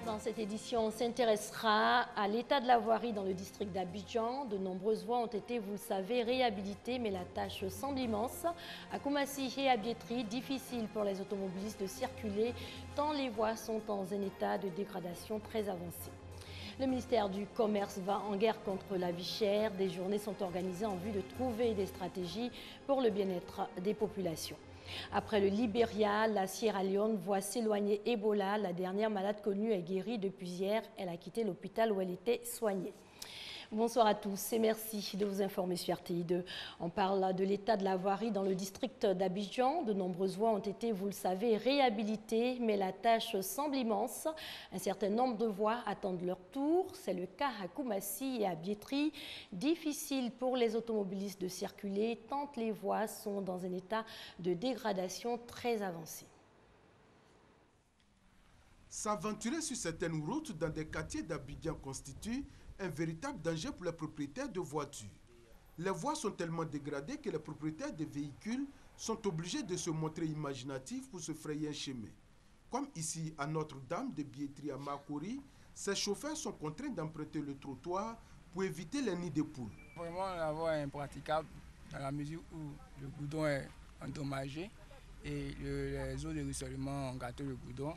Dans cette édition, on s'intéressera à l'état de la voirie dans le district d'Abidjan. De nombreuses voies ont été, vous le savez, réhabilitées, mais la tâche semble immense. À Koumassi et à Biétri, difficile pour les automobilistes de circuler, tant les voies sont dans un état de dégradation très avancé. Le ministère du Commerce va en guerre contre la vie chère. Des journées sont organisées en vue de trouver des stratégies pour le bien-être des populations. Après le Libéria, la Sierra Leone voit s'éloigner Ebola. La dernière malade connue est guérie depuis hier. Elle a quitté l'hôpital où elle était soignée. Bonsoir à tous et merci de vous informer sur RTI2. On parle de l'état de la voirie dans le district d'Abidjan. De nombreuses voies ont été, vous le savez, réhabilitées, mais la tâche semble immense. Un certain nombre de voies attendent leur tour. C'est le cas à Koumassi et à Biétri. Difficile pour les automobilistes de circuler, tant les voies sont dans un état de dégradation très avancé. S'aventurer sur certaines routes dans des quartiers d'Abidjan constitue un véritable danger pour les propriétaires de voitures. Les voies sont tellement dégradées que les propriétaires de véhicules sont obligés de se montrer imaginatifs pour se frayer un chemin. Comme ici à Notre-Dame de Biétri à Makori, ces chauffeurs sont contraints d'emprunter le trottoir pour éviter les nids de poules. Vraiment, la voie est impraticable dans la mesure où le goudron est endommagé et les eaux de ruissellement ont gâté le goudron.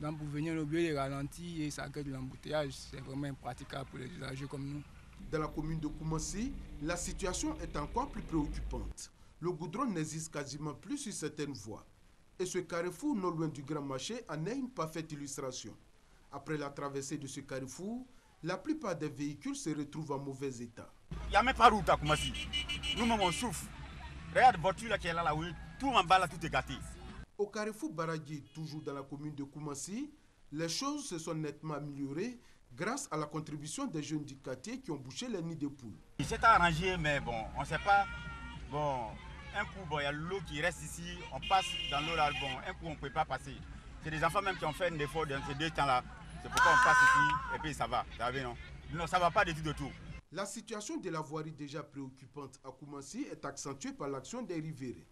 Donc pour venir au lieu de ralentir et ça crée de l'embouteillage, c'est vraiment impraticable pour les usagers comme nous. Dans la commune de Koumassi, la situation est encore plus préoccupante. Le goudron n'existe quasiment plus sur certaines voies. Et ce carrefour non loin du Grand Marché en est une parfaite illustration. Après la traversée de ce carrefour, la plupart des véhicules se retrouvent en mauvais état. Il n'y a même pas de route à Koumassi. Nous-mêmes on souffre. Regarde la voiture là qui est là, oui, tout en bas là, tout est gâté. Au carrefour Baragui, toujours dans la commune de Koumassi, les choses se sont nettement améliorées grâce à la contribution des jeunes du quartier qui ont bouché les nids de poules. Il s'est arrangé, mais bon, on ne sait pas. Bon, un coup, bon, il y a l'eau qui reste ici, on passe dans l'eau là, bon, un coup on ne peut pas passer. C'est des enfants même qui ont fait un effort dans ces deux temps-là. C'est pourquoi on passe ici et puis ça va. Vous savez, non? Non, ça ne va pas du tout de tout. La situation de la voirie déjà préoccupante à Koumassi est accentuée par l'action des riverains.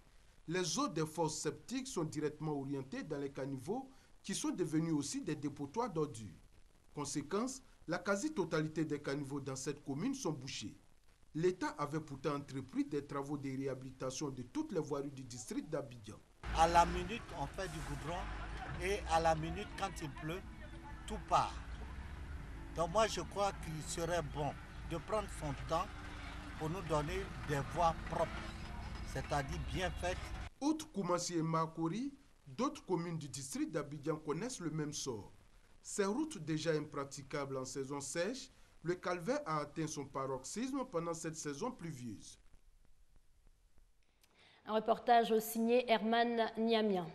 Les eaux des fosses septiques sont directement orientées dans les caniveaux qui sont devenus aussi des dépotoirs d'ordures. Conséquence, la quasi-totalité des caniveaux dans cette commune sont bouchés. L'État avait pourtant entrepris des travaux de réhabilitation de toutes les voiries du district d'Abidjan. À la minute, on fait du goudron et à la minute, quand il pleut, tout part. Donc moi, je crois qu'il serait bon de prendre son temps pour nous donner des voies propres, c'est-à-dire bien faites. Outre Koumassi et Makori, d'autres communes du district d'Abidjan connaissent le même sort. Ces routes déjà impraticables en saison sèche, le calvaire a atteint son paroxysme pendant cette saison pluvieuse. Un reportage signé Herman Niamian.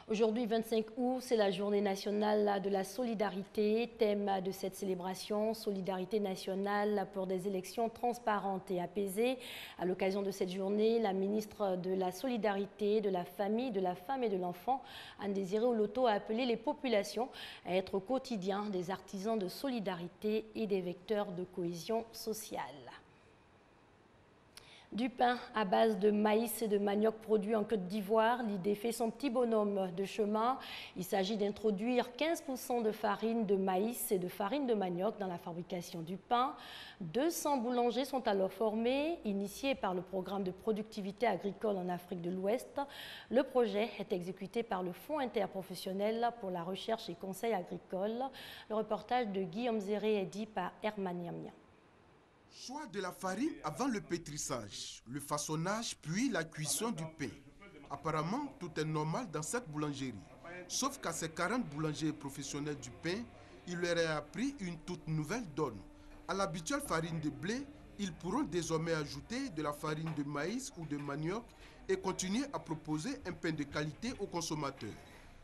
Aujourd'hui, 25 août, c'est la journée nationale de la solidarité. Thème de cette célébration, solidarité nationale pour des élections transparentes et apaisées. À l'occasion de cette journée, la ministre de la Solidarité, de la Famille, de la Femme et de l'Enfant, Anne-Désirée Oloto, a appelé les populations à être au quotidien des artisans de solidarité et des vecteurs de cohésion sociale. Du pain à base de maïs et de manioc produit en Côte d'Ivoire, l'idée fait son petit bonhomme de chemin. Il s'agit d'introduire 15% de farine de maïs et de farine de manioc dans la fabrication du pain. 200 boulangers sont alors formés, initiés par le programme de productivité agricole en Afrique de l'Ouest. Le projet est exécuté par le Fonds interprofessionnel pour la recherche et conseil agricole. Le reportage de Guillaume Zéré est dit par Herman Niamian. Choix de la farine avant le pétrissage, le façonnage puis la cuisson du pain. Apparemment, tout est normal dans cette boulangerie. Sauf qu'à ces 40 boulangers professionnels du pain, il leur est appris une toute nouvelle donne. À l'habituelle farine de blé, ils pourront désormais ajouter de la farine de maïs ou de manioc et continuer à proposer un pain de qualité aux consommateurs.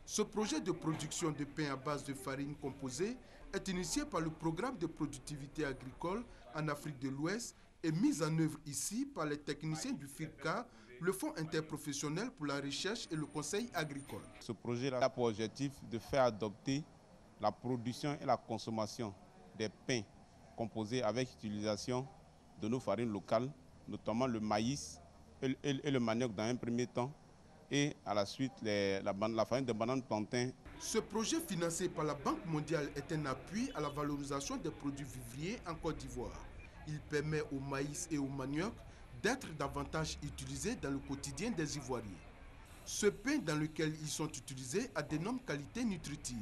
Ce projet de production de pain à base de farine composée est initié par le programme de productivité agricole en Afrique de l'Ouest et mis en œuvre ici par les techniciens du FIRCA, le Fonds interprofessionnel pour la recherche et le conseil agricole. Ce projet a pour objectif de faire adopter la production et la consommation des pains composés avec l'utilisation de nos farines locales, notamment le maïs et le manioc dans un premier temps, et à la suite la farine de banane plantain Ce projet financé par la Banque mondiale est un appui à la valorisation des produits vivriers en Côte d'Ivoire. Il permet au maïs et au manioc d'être davantage utilisés dans le quotidien des Ivoiriens. Ce pain dans lequel ils sont utilisés a d'énormes qualités nutritives.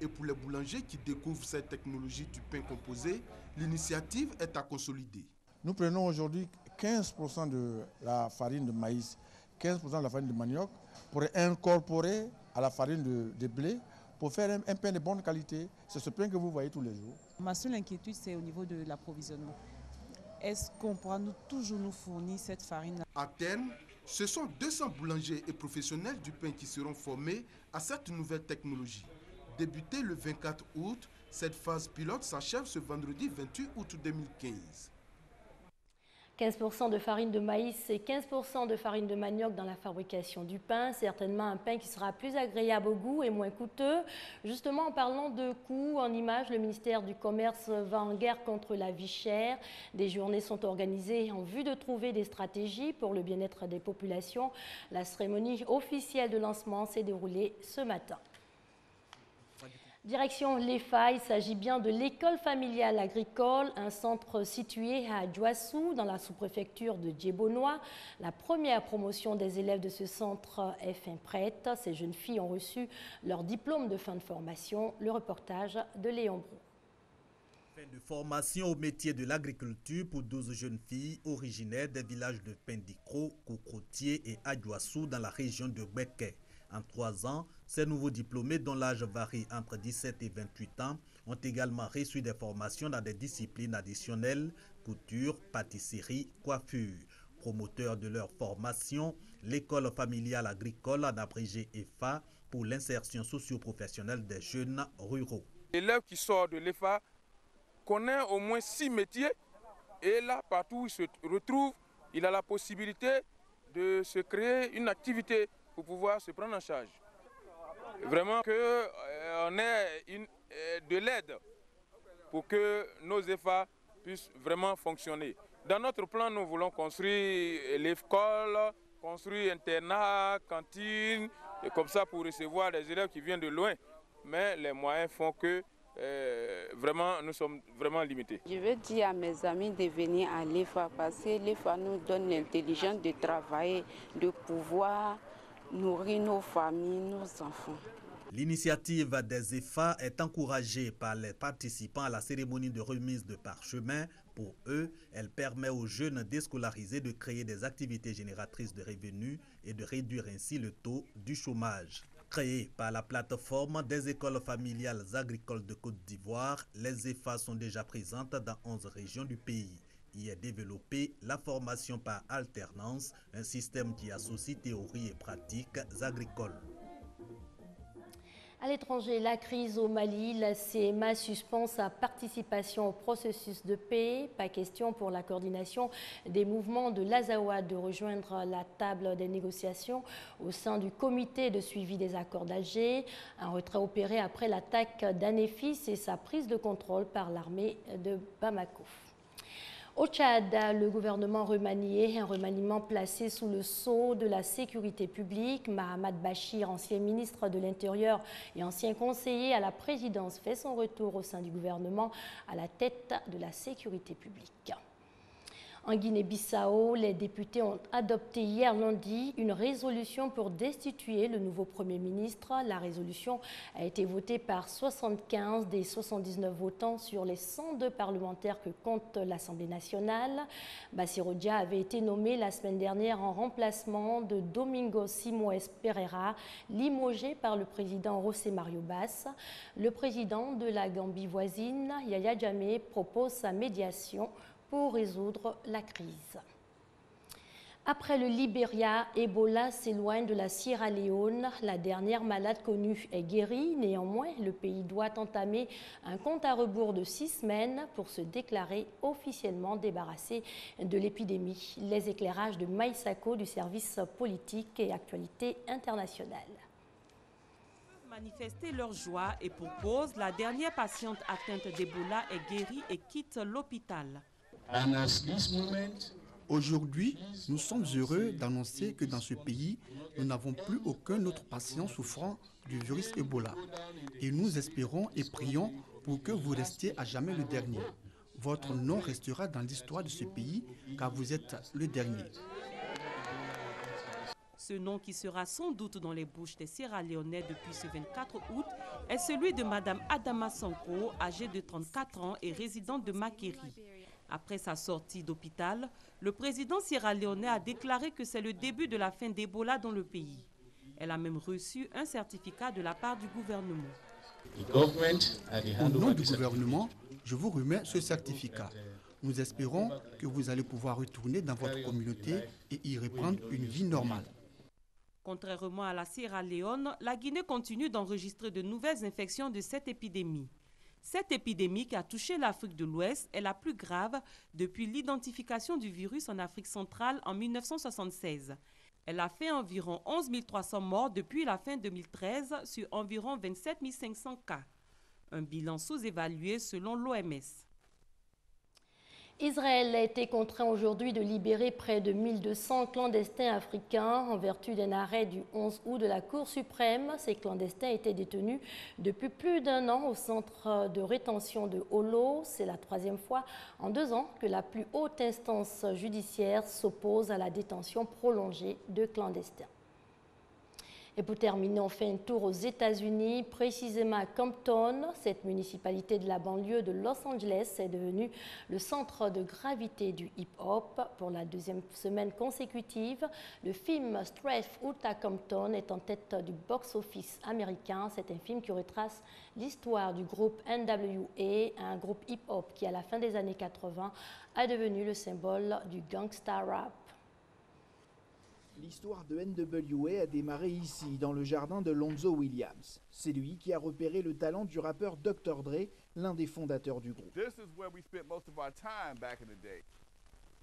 Et pour les boulangers qui découvrent cette technologie du pain composé, l'initiative est à consolider. Nous prenons aujourd'hui 15% de la farine de maïs, 15% de la farine de manioc pour incorporer à la farine de blé pour faire un pain de bonne qualité. C'est ce pain que vous voyez tous les jours. Ma seule inquiétude, c'est au niveau de l'approvisionnement. Est-ce qu'on pourra toujours nous fournir cette farine? À terme, ce sont 200 boulangers et professionnels du pain qui seront formés à cette nouvelle technologie. Débutée le 24 août, cette phase pilote s'achève ce vendredi 28 août 2015. 15% de farine de maïs et 15% de farine de manioc dans la fabrication du pain. Certainement un pain qui sera plus agréable au goût et moins coûteux. Justement, en parlant de coûts, en images, le ministère du Commerce va en guerre contre la vie chère. Des journées sont organisées en vue de trouver des stratégies pour le bien-être des populations. La cérémonie officielle de lancement s'est déroulée ce matin. Direction l'EFA, il s'agit bien de l'école familiale agricole, un centre situé à Djoassou, dans la sous-préfecture de Djébonois. La première promotion des élèves de ce centre est fin prête. Ces jeunes filles ont reçu leur diplôme de fin de formation. Le reportage de Léon Brou. Fin de formation au métier de l'agriculture pour 12 jeunes filles originaires des villages de Pendicro, Cocotier et Adjoassou dans la région de Béké. En 3 ans, ces nouveaux diplômés, dont l'âge varie entre 17 et 28 ans, ont également reçu des formations dans des disciplines additionnelles, couture, pâtisserie, coiffure. Promoteur de leur formation, l'école familiale agricole, en abrégé EFA, pour l'insertion socio-professionnelle des jeunes ruraux. L'élève qui sort de l'EFA connaît au moins 6 métiers et là, partout où il se retrouve, il a la possibilité de se créer une activité pour pouvoir se prendre en charge. Vraiment qu'on ait de l'aide pour que nos EFA puissent vraiment fonctionner. Dans notre plan, nous voulons construire l'école, construire internat, cantine, et comme ça pour recevoir des élèves qui viennent de loin. Mais les moyens font que vraiment, nous sommes vraiment limités. Je veux dire à mes amis de venir à l'EFA parce que l'EFA nous donne l'intelligence de travailler, de pouvoir nourrir nos familles, nos enfants. L'initiative des EFA est encouragée par les participants à la cérémonie de remise de parchemin. Pour eux, elle permet aux jeunes déscolarisés de créer des activités génératrices de revenus et de réduire ainsi le taux du chômage. Créée par la plateforme des écoles familiales agricoles de Côte d'Ivoire, les EFA sont déjà présentes dans 11 régions du pays. Y est développée la formation par alternance, un système qui associe théorie et pratiques agricoles. À l'étranger, la crise au Mali, la CMA suspend sa participation au processus de paix. Pas question pour la coordination des mouvements de l'Azawad de rejoindre la table des négociations au sein du comité de suivi des accords d'Alger. Un retrait opéré après l'attaque d'Anefis et sa prise de contrôle par l'armée de Bamako. Au Tchad, le gouvernement remanié, un remaniement placé sous le sceau de la sécurité publique. Mahamat Bachir, ancien ministre de l'Intérieur et ancien conseiller à la présidence, fait son retour au sein du gouvernement à la tête de la sécurité publique. En Guinée-Bissau, les députés ont adopté hier lundi une résolution pour destituer le nouveau Premier ministre. La résolution a été votée par 75 des 79 votants sur les 102 parlementaires que compte l'Assemblée nationale. Bassirou Dia avait été nommé la semaine dernière en remplacement de Domingo Simoes Pereira, limogé par le président José Mario Bass. Le président de la Gambie voisine, Yaya Jammeh, propose sa médiation pour résoudre la crise. Après le Libéria, Ebola s'éloigne de la Sierra Leone. La dernière malade connue est guérie. Néanmoins, le pays doit entamer un compte à rebours de 6 semaines pour se déclarer officiellement débarrassé de l'épidémie. Les éclairages de Maïsako du service politique et actualité internationale. Manifester leur joie et pour cause, la dernière patiente atteinte d'Ebola est guérie et quitte l'hôpital. And at this moment, Aujourd'hui, nous sommes heureux d'annoncer que dans ce pays, nous n'avons plus aucun autre patient souffrant du virus Ebola. Et nous espérons et prions pour que vous restiez à jamais le dernier. Votre nom restera dans l'histoire de ce pays, car vous êtes le dernier. Ce nom qui sera sans doute dans les bouches des Sierra-Léonais depuis ce 24 août est celui de Madame Adama Sanko, âgée de 34 ans et résidente de Makeri. Après sa sortie d'hôpital, le président sierra-léonais a déclaré que c'est le début de la fin d'Ebola dans le pays. Elle a même reçu un certificat de la part du gouvernement. Au nom du gouvernement, je vous remets ce certificat. Nous espérons que vous allez pouvoir retourner dans votre communauté et y reprendre une vie normale. Contrairement à la Sierra Leone, la Guinée continue d'enregistrer de nouvelles infections de cette épidémie. Cette épidémie qui a touché l'Afrique de l'Ouest est la plus grave depuis l'identification du virus en Afrique centrale en 1976. Elle a fait environ 11 300 morts depuis la fin 2013 sur environ 27 500 cas. Un bilan sous-évalué selon l'OMS. Israël a été contraint aujourd'hui de libérer près de 1200 clandestins africains en vertu d'un arrêt du 11 août de la Cour suprême. Ces clandestins étaient détenus depuis plus d'un an au centre de rétention de Holo. C'est la troisième fois en 2 ans que la plus haute instance judiciaire s'oppose à la détention prolongée de clandestins. Et pour terminer, on fait un tour aux États-Unis, précisément à Compton. Cette municipalité de la banlieue de Los Angeles est devenue le centre de gravité du hip-hop. Pour la 2e semaine consécutive, le film Straight Outta Compton est en tête du box-office américain. C'est un film qui retrace l'histoire du groupe NWA, un groupe hip-hop qui, à la fin des années 80, a devenu le symbole du gangsta rap. L'histoire de NWA a démarré ici, dans le jardin de Lonzo Williams. C'est lui qui a repéré le talent du rappeur Dr. Dre, l'un des fondateurs du groupe.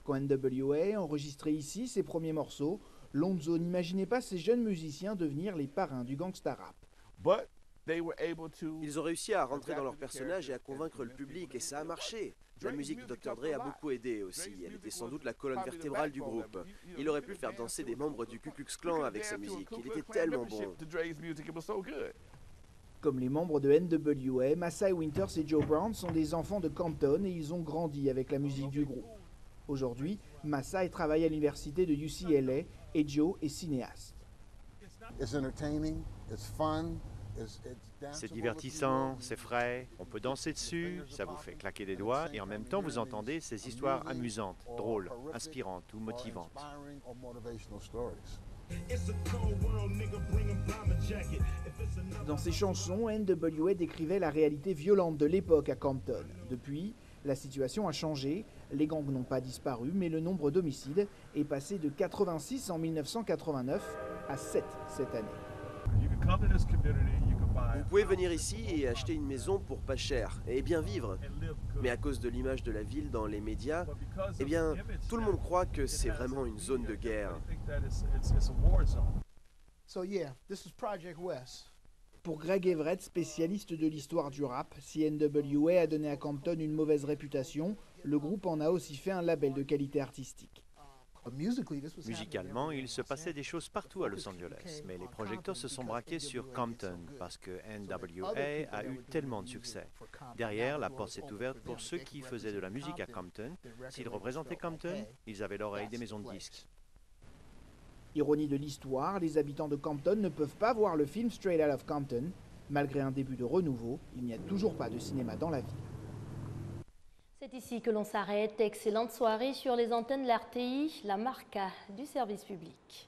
Quand NWA enregistrait ici ses premiers morceaux, Lonzo n'imaginait pas ces jeunes musiciens devenir les parrains du gangsta rap. Ils ont réussi à rentrer dans leur personnage et à convaincre le public, et ça a marché. La musique de Dr. Dre a beaucoup aidé aussi. Elle était sans doute la colonne vertébrale du groupe. Il aurait pu faire danser des membres du Ku Klux Klan avec sa musique. Il était tellement bon. Comme les membres de NWA, Maasai Winters et Joe Brown sont des enfants de Compton et ils ont grandi avec la musique du groupe. Aujourd'hui, Maasai travaille à l'université de UCLA et Joe est cinéaste. C'est divertissant, c'est frais, on peut danser dessus, ça vous fait claquer des doigts et en même temps vous entendez ces histoires amusantes, drôles, inspirantes ou motivantes. Dans ses chansons, NWA décrivait la réalité violente de l'époque à Compton. Depuis, la situation a changé, les gangs n'ont pas disparu, mais le nombre d'homicides est passé de 86 en 1989 à 7 cette année. Vous pouvez venir ici et acheter une maison pour pas cher et bien vivre. Mais à cause de l'image de la ville dans les médias, eh bien, tout le monde croit que c'est vraiment une zone de guerre. Pour Greg Everett, spécialiste de l'histoire du rap, si NWA a donné à Compton une mauvaise réputation, le groupe en a aussi fait un label de qualité artistique. Musicalement, il se passait des choses partout à Los Angeles, mais les projecteurs se sont braqués sur Compton parce que NWA a eu tellement de succès. Derrière, la porte s'est ouverte pour ceux qui faisaient de la musique à Compton. S'ils représentaient Compton, ils avaient l'oreille des maisons de disques. Ironie de l'histoire, les habitants de Compton ne peuvent pas voir le film Straight Outta Compton. Malgré un début de renouveau, il n'y a toujours pas de cinéma dans la ville. C'est ici que l'on s'arrête. Excellente soirée sur les antennes de l'RTI, la marque du service public.